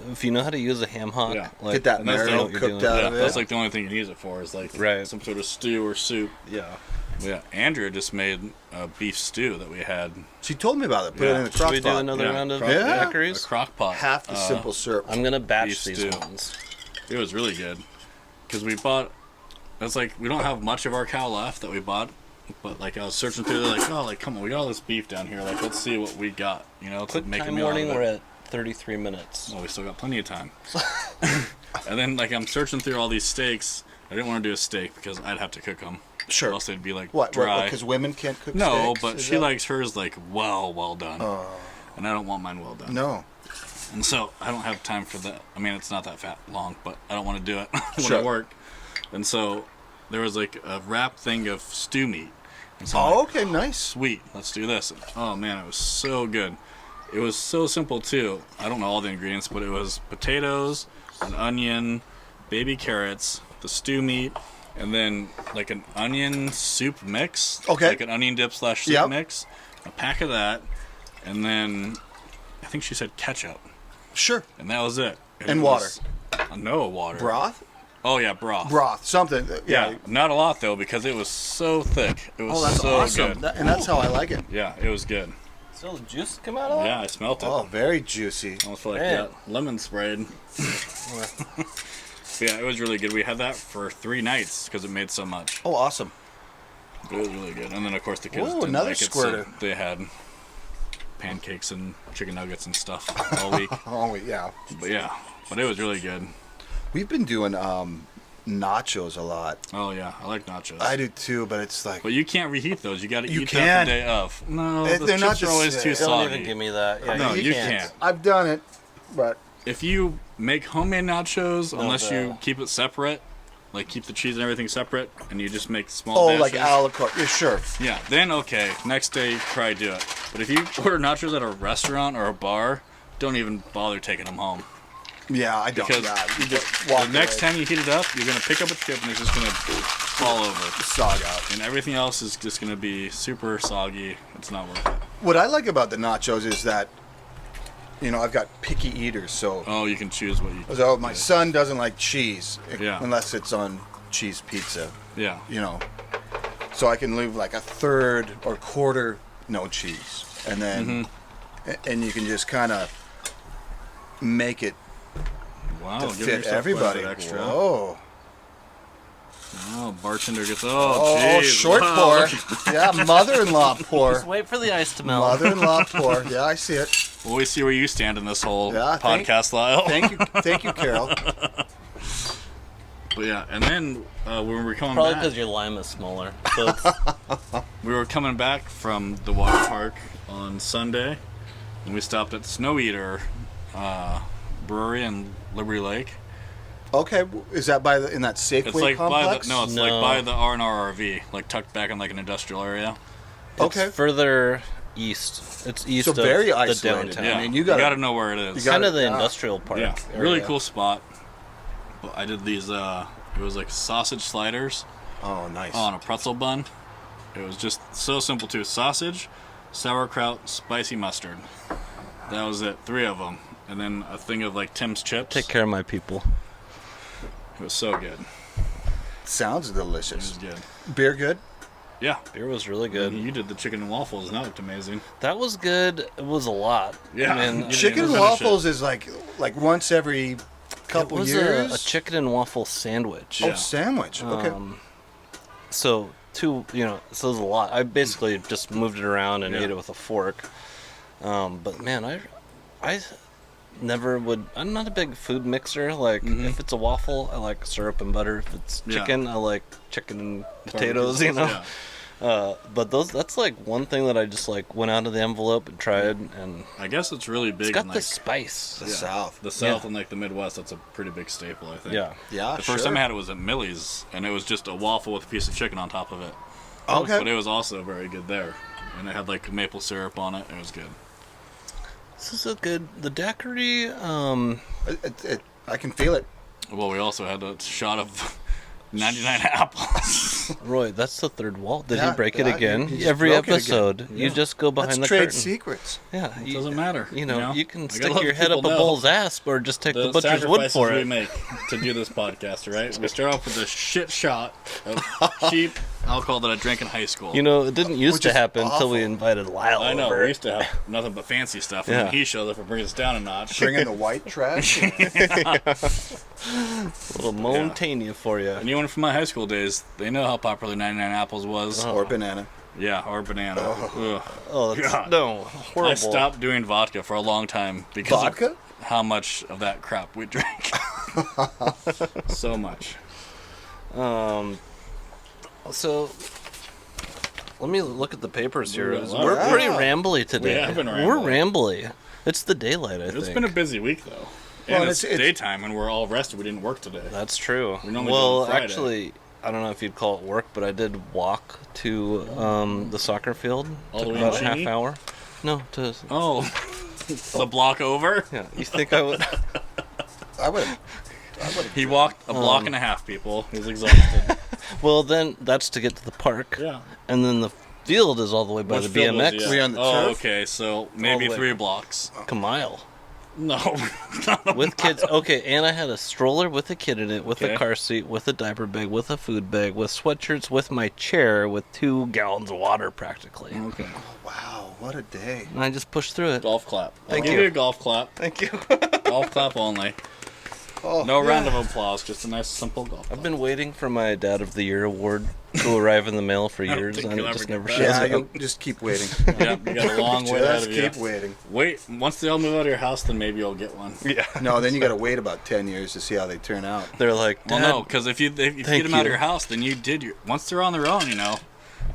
if you know how to use a ham hock, Yeah. like, Get that and that's you know marrow what you're cooked doing. out Yeah, of that's it. like the only thing you use it for is like Right. some sort of stew or soup. Yeah. Yeah, Andrea just made a beef stew that we had. She told me about it. Put it Yeah. in the Should crock we do pot. another round of Yeah. A daiquiris? crock pot. Half the simple syrup. I'm gonna batch beef these stew. ones. It was really good because we bought. It's like we don't have much of our cow left that we bought, but like I was searching through, they're like, oh, like come on, we got all this beef down here. Like let's see what we got. You know, to Quick make a time meal out warning, of we're it. at 33 minutes. Well, we still got plenty of time. And then like I'm searching through all these steaks. I didn't want to do a steak because I'd have to cook them. Sure. Or else they'd be like What? dry. Because women can't cook No, steaks? but Is she that- likes hers like well done. And I don't want mine well done. No. And so I don't have time for that. I mean, it's not that long, but I don't want to do it when Sure. I work. And so there was like a wrapped thing of stew meat. And so I'm Oh, like, okay, nice. sweet, let's do this. And, oh man, it was so good. It was so simple too. I don't know all the ingredients, but it was potatoes, an onion, baby carrots, the stew meat, and then like an onion soup mix. Okay. Like an onion dip / soup Yep. mix. A pack of that, and then I think she said ketchup. Sure. And that was it. And it water. was- no water. Broth? Oh yeah, broth. Broth. Something. Yeah, not a lot though because it was so thick. It was Oh, that's so awesome. good. And that's how I like it. Yeah, it was good. Still juice come out of that? Yeah, I smelt it. Oh, very juicy. Almost feel like Man. that lemon sprayed. Yeah, it was really good. We had that for 3 nights because it made so much. Oh, awesome. It was really good. And then of course the kids Ooh, didn't another like it, squirter. so they had pancakes and chicken nuggets and stuff all week. Oh, yeah. But yeah, but it was really good. We've been doing nachos a lot. Oh yeah, I like nachos. I do too, but it's like But you can't reheat those. You got to You eat can. that the day of. No, They're the not chips are the always same. too Don't soggy. even give me that. Yeah, No, you can't. can't. I've done it, but if you make homemade nachos, unless the- you keep it separate, like keep the cheese and everything separate, and you just make small Oh, batches. like a la carte. Yeah, sure. Yeah, then okay. Next day, try do it. But if you order nachos at a restaurant or a bar, don't even bother taking them home. Yeah, I don't. Because yeah, you just walk the next away, time you heat it up, you're gonna pick up a chip and it's just gonna fall over, sog out. and everything else is just gonna be super soggy. It's not worth it. What I like about the nachos is that, I've got picky eaters, so. Oh, you can choose what you. So my son doesn't like cheese, Yeah. unless it's on cheese pizza. Yeah. So I can leave like a third or quarter no cheese, and then and you can just kind of make it Wow. to give fit yourself quite a everybody. bit extra. Whoa! Oh, bartender gets. Oh, geez. short Wow. pour. Yeah, mother-in-law pour. Just wait for the ice to melt. Mother-in-law pour. Yeah, I see it. Well, we see where you stand in this whole Yeah, podcast Lyle. Thank you, Carol. But yeah, and then when we were coming Probably back, because your lime is smaller. So it's, we were coming back from the water park on Sunday, and we stopped at Snow Eater Brewery in Liberty Lake. Okay, is that in that Safeway It's like complex? by the it's No. like by the R&R RV, like tucked back in like an industrial area. Okay. it's further east. It's east So of very the isolated. downtown. Yeah, I mean, you you gotta- gotta know where it is. you It's gotta- kind of the yeah. industrial park. Yeah, area. really cool spot. But I did these. It was like sausage sliders Oh, nice. on a pretzel bun. It was just so simple too. Sausage, sauerkraut, spicy mustard. That was it. 3 of them, and then a thing of like Tim's chips. Take care of my people. It was so good. Sounds It was delicious. good. Beer good? Yeah. Beer was really good. You did the chicken and waffles, and that looked amazing. That was good. It was a lot. Yeah. I mean, You Chicken didn't and finish waffles is like once every couple it was years. a chicken and waffle sandwich. Oh, Yeah. sandwich. Okay. So so it was a lot. I basically just moved it around and Yeah. ate it with a fork. But man, I never would. I'm not a big food mixer. Like if it's a waffle, I like syrup and butter. If it's Yeah. chicken, I like chicken and potatoes. You know. Yeah. But that's like one thing that I just like went out of the envelope and tried, and I guess it's really big it's got in the like spice. The South. the South Yeah. and like the Midwest. That's a pretty big staple, I think. Yeah. Yeah, The first time I had it was at Millie's, and it was just a waffle with a piece of chicken on top of it. Okay. But it was also very good there, and it had like maple syrup on it. It was good. This is a good. The daiquiri. I can feel it. Well, we also had a shot of 99 apples. Roy, that's the third wall. Did Yeah, he break it yeah, again? he just Every broke it again. episode, you just go behind Let's the trade curtain. secrets. Yeah, It doesn't matter. You know, you can I gotta stick let your the head up a people know bull's ass, or just take the butcher's wood sacrifices for we it. make to do this podcast, right? We start off with a shit shot of cheap alcohol that I drank in high school. You know, it didn't used Which to is happen until we awful. invited Lyle I know, over. we used to have nothing but fancy stuff, and Yeah. then he shows up and brings us down a notch. Bring in the white trash. A little Montaigne for you. Anyone from my high school days, they know how popular 99 apples was. Or banana. Yeah, or banana. Ugh. Oh, that's, God. no, horrible. I stopped doing vodka for a long time because Vodka? of how much of that crap we drank. So much. So, let me look at the papers here. Wow. We're pretty Yeah. rambly today. We have been We're rambly. rambly. It's the daylight, I It's think. been a busy week, though. Well, And it's it's- daytime, and we're all rested. We didn't work today. That's true. We normally do Well, on Friday. actually, I don't know if you'd call it work, but I did walk to the soccer field. All the Took way in about a half Cheney? hour. No, to Oh, the block over? yeah. You think I would? I would. He walked a block and a half, people. He was exhausted. Well, then that's to get to the park. Yeah. And then the field is all the way by Which the field was BMX. he at? We on the Oh, turf? okay, so maybe the way. 3 blocks. A mile. No. With kids. Okay, and I had a stroller with a kid in it, with Okay. a car seat, with a diaper bag, with a food bag, with sweatshirts, with my chair, with 2 gallons of water practically. Okay. Wow, what a day. And I just pushed through it. Golf clap. Thank I'll give you. you a golf clap. Thank you. Golf clap only. Oh, No yeah. round of applause, just a nice simple golf clap. I've been waiting for my Dad of the Year award to arrive in the mail for don't years, think and you'll it ever just get never that. shows Yeah, up. you'll just keep waiting. Yeah, you got a long way ahead Just of you. keep waiting. Wait, once they all move out of your house, then maybe you'll get one. Yeah. No, then you got to wait about 10 years to see how they turn out. They're like, Well, Dad, no, because if you thank get them out of you. your house, then you did your. Once they're on their own,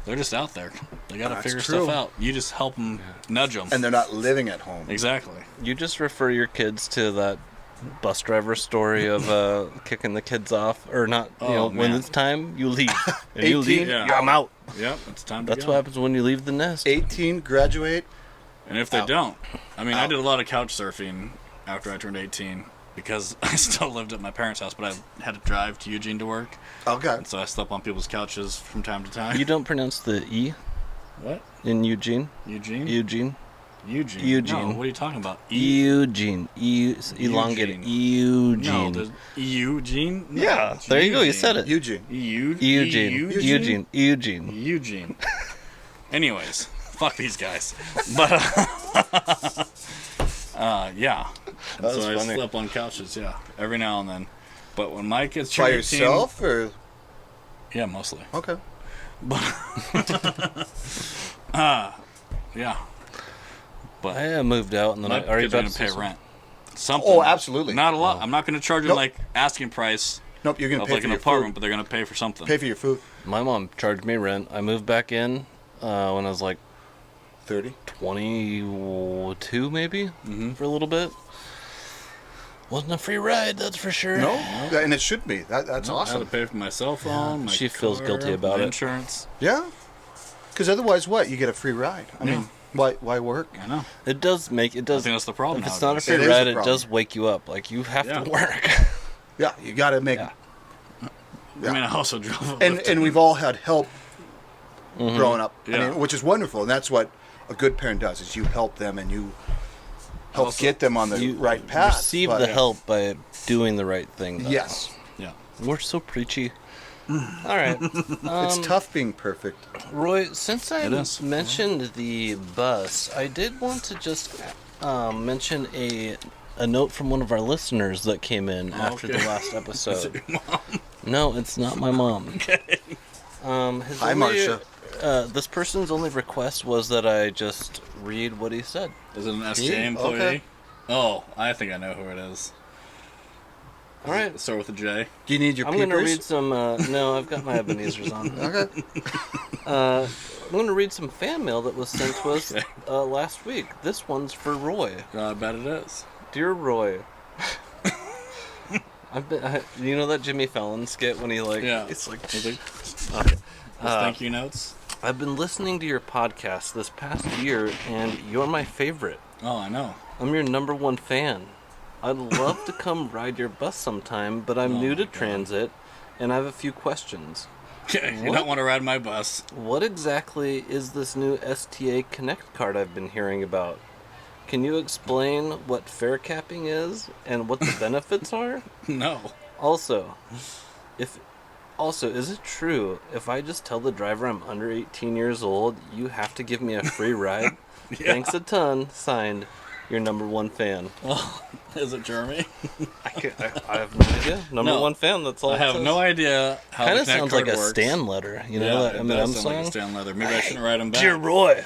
they're just out there. They got to That's figure true. stuff out. You just help them, nudge them. And they're not living at home. Exactly. you just refer your kids to that bus driver story of kicking the kids off, or not? Oh, When man. it's time, you leave. And you 18? leave. Yeah. I'm out. Yep, it's time to That's go. what happens when you leave the nest. 18, graduate. And if they Out. don't, I mean, I Out. did a lot of couch surfing after I turned 18 because I still lived at my parents' house, but I had to drive to Eugene to work, Okay. and so I slept on people's couches from time to time. You don't pronounce the E What? in Eugene? Eugene? Eugene. Eugene. Eugene. No, what are you talking about? Eugene. Elongated. Eugene. No, there's Eugene. No, Yeah, it's there you go. You Eugene. said it. Eugene. Eugene. Eugene. Eugene. Anyways, fuck these guys. But yeah. And That was so I funny. slept on couches, yeah, every now and then. But when my kids By turned 18, yourself or yeah, mostly. okay? Yeah. But I moved out, and then my I already kids are about gonna to pay say rent. Something. Oh, absolutely. Not a lot. I'm not gonna charge them Nope. like asking price Nope, you're gonna of pay like for an your apartment, food. but they're gonna pay for something. Pay for your food. My mom charged me rent. I moved back in when I was like 30. 22, maybe, Mm-hmm. for a little bit. Wasn't a free ride, that's for sure. No, and it should be. That's I had to awesome. pay for my cell phone. My She feels car, guilty about my it. Insurance. Yeah, because otherwise, what? You get a free ride. I Yeah. mean, why work? I know. It does make it I does. think that's the problem. If it's not a nowadays. free It is a ride, it problem. does wake you up. Like you have Yeah. to work. Yeah, you got to make. Yeah. I mean, I also drove. And we've all had help growing up. I Yeah. mean, which is wonderful, and that's what a good parent does: is you help them and you help Also, get them on the You right path. receive but- the help by doing the right thing. though. Yes, Yeah. We're so preachy. All right, it's tough being perfect. Roy. Since I It is. mentioned the bus, I did want to just mention a note from one of our listeners that came in after the Okay. last episode. No, it's not my mom. Okay. His Hi, only- Marcia. This person's only request was that I just read what he said. Is it an Me? SJ employee? Okay. Oh, I think I know who it is. All right. Start with a J. Do you need your I'm peepers? going to read some. No, I've got my Ebenezer's on. Okay. I'm going to read some fan mail that was sent to us Okay. last week. This one's for Roy. I bet it is. Dear Roy. You know that Jimmy Fallon skit when he Yeah. it's like Was it- okay. thank you notes. I've been listening to your podcast this past year, and you're my favorite. Oh, I know. I'm your number one fan. I'd love to come ride your bus sometime, but I'm Oh new my to God. transit, and I have a few questions. Okay, you What? don't want to ride my bus. What exactly is this new STA Connect card I've been hearing about? Can you explain what fare capping is and what the benefits are? No. Also, is it true if I just tell the driver I'm under 18 years old, you have to give me a free ride? Yeah. Thanks a ton. Signed, your number one fan. Oh, is it Jeremy? I have no idea. Number No. one fan. That's all. I have no idea how Kind the of Connect sounds card like a works. Stan letter. You know Yeah, that it Eminem does sound song. like a Stan letter. Maybe I shouldn't write him back. Dear Roy.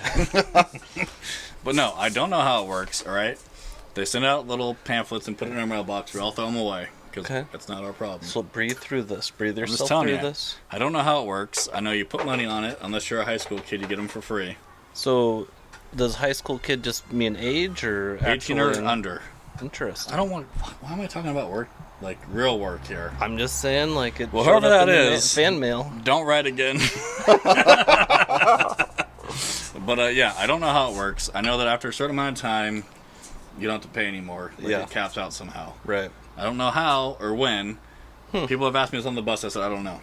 But no, I don't know how it works, all right? They send out little pamphlets and put it in our mailbox. We all throw them away because Okay. it's not our problem. So breathe through this. Breathe I'm just yourself telling through you. this. I don't know how it works. I know you put money on it. Unless you're a high school kid, you get them for free. So, does high school kid just mean age or 18 or actually- under. Interesting. I don't want... Why am I talking about work? Like, real work here. I'm just saying, like it. Well, showed whoever up that in the is. fan mail. Don't write again. But yeah, I don't know how it works. I know that after a certain amount of time, you don't have to pay anymore. Like, Yeah. it caps out somehow. Right. I don't know how or when. People have asked me this on the bus. I said, I don't know.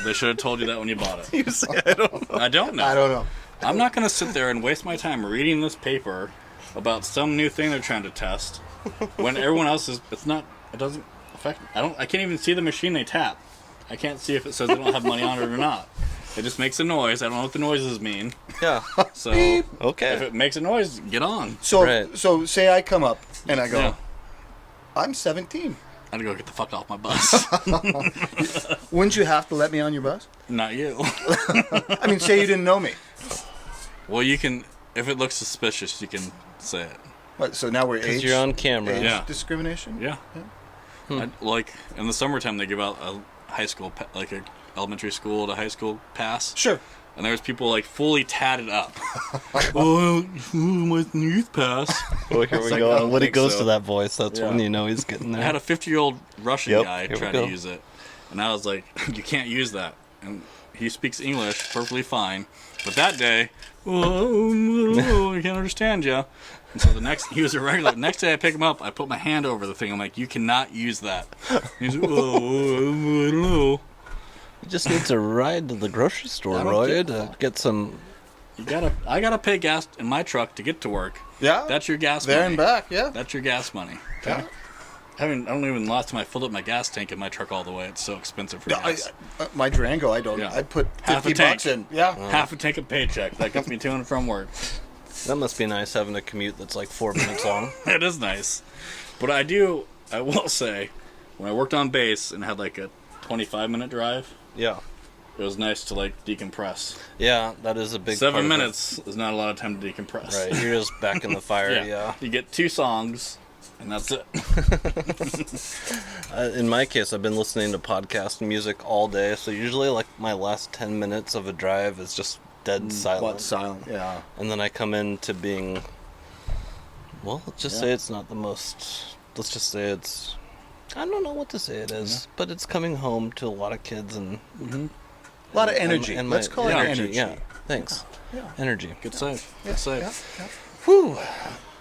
They should have told you that when you bought it. You say I don't know. I don't know. I don't know. I'm not going to sit there and waste my time reading this paper about some new thing they're trying to test when everyone else is. It doesn't affect me. I can't even see the machine they tap. I can't see if it says they don't have money on it or not. It just makes a noise. I don't know what the noises mean. Yeah. So Okay. if it makes a noise, get on. So, Right. so say I come up and I go, Yeah. I'm 17. I'd go get the fuck off my bus. Wouldn't you have to let me on your bus? Not you. I mean, say you didn't know me. Well, you can. If it looks suspicious, you can say it. What, so now we're Because age, you're on camera. age Yeah. discrimination? Yeah. Like in the summertime, they give out a high school, like a elementary school to high school pass. Sure. and there's people like fully tatted up. Oh, my youth pass. Oh, here we like, I go. don't When he think goes so. to that voice, that's Yeah. when you know he's getting I there. had a 50-year-old Russian Yep, guy here we try go. to use it, and I was like, you can't use that. And he speaks English perfectly fine, but that day, I can't understand you. And so he was a regular. Next day I pick him up, I put my hand over the thing. I'm like, you cannot use that. He's like, I don't know. You just need to ride to the grocery store, I don't Roy, get- to get some. I gotta pay gas in my truck to get to work. Yeah. That's your gas There money. and back, yeah. That's your gas money. Yeah. I don't even last time I filled up my gas tank in my truck all the way. It's so expensive for No, gas. my Durango, I don't. Yeah. I put Half a 50 tank. bucks in. Yeah. Half a tank of paycheck. That gets me to and from work. That must be nice having a commute that's like 4 minutes long. It is nice. But I will say, when I worked on base and had like a 25-minute drive, Yeah. it was nice to like decompress. Yeah, that is a big 7 part of it. minutes is not a lot of time to decompress. Right, you're just back in the fire, yeah. You get 2 songs, and that's it. In my case, I've been listening to podcast music all day, so usually like my last 10 minutes of a drive is just dead silent. What silent? Yeah. And then I come into being, well, let's just say it's not the most, let's just say it's, I don't know what to say it is, but it's coming home to a lot of kids and... A lot of energy. and Let's call it energy. Yeah, thanks. Yeah. Energy. Good save. Good save. Whew.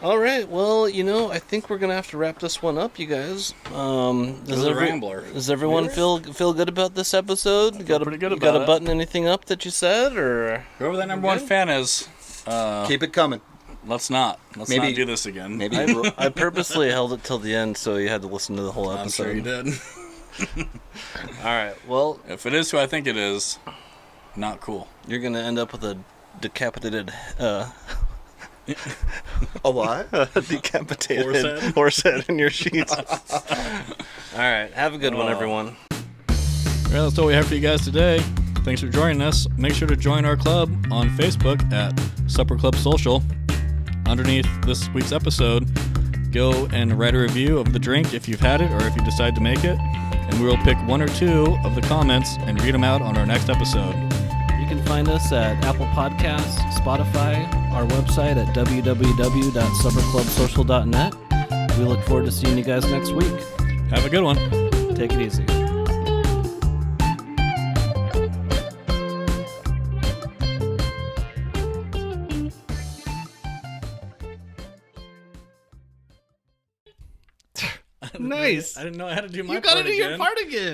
All right. Well, I think we're gonna have to wrap this one up, you guys. was a rambler. Does everyone feel good about this episode? You got pretty good you about got to it. button anything up that you said, or Whoever that number 1 fan is, Keep it coming. let's not do this again. Maybe. I purposely held it till the end, so you had to listen to the whole I'm episode. sure you did. All right. Well, If it is who I think it is, not cool. you're gonna end up with a decapitated, A what? decapitated horse head in your sheets. All right. Have a good one, everyone. All right, that's all we have for you guys today. Thanks for joining us. Make sure to join our club on Facebook at Supper Club Social. Underneath this week's episode, go and write a review of the drink if you've had it or if you decide to make it. And we will pick 1 or 2 of the comments and read them out on our next episode. You can find us at Apple Podcasts, Spotify, our website at www.supperclubsocial.net. We look forward to seeing you guys next week. Have a good one. Take it easy. Nice. I didn't know I had to do my You gotta part do your again. part again.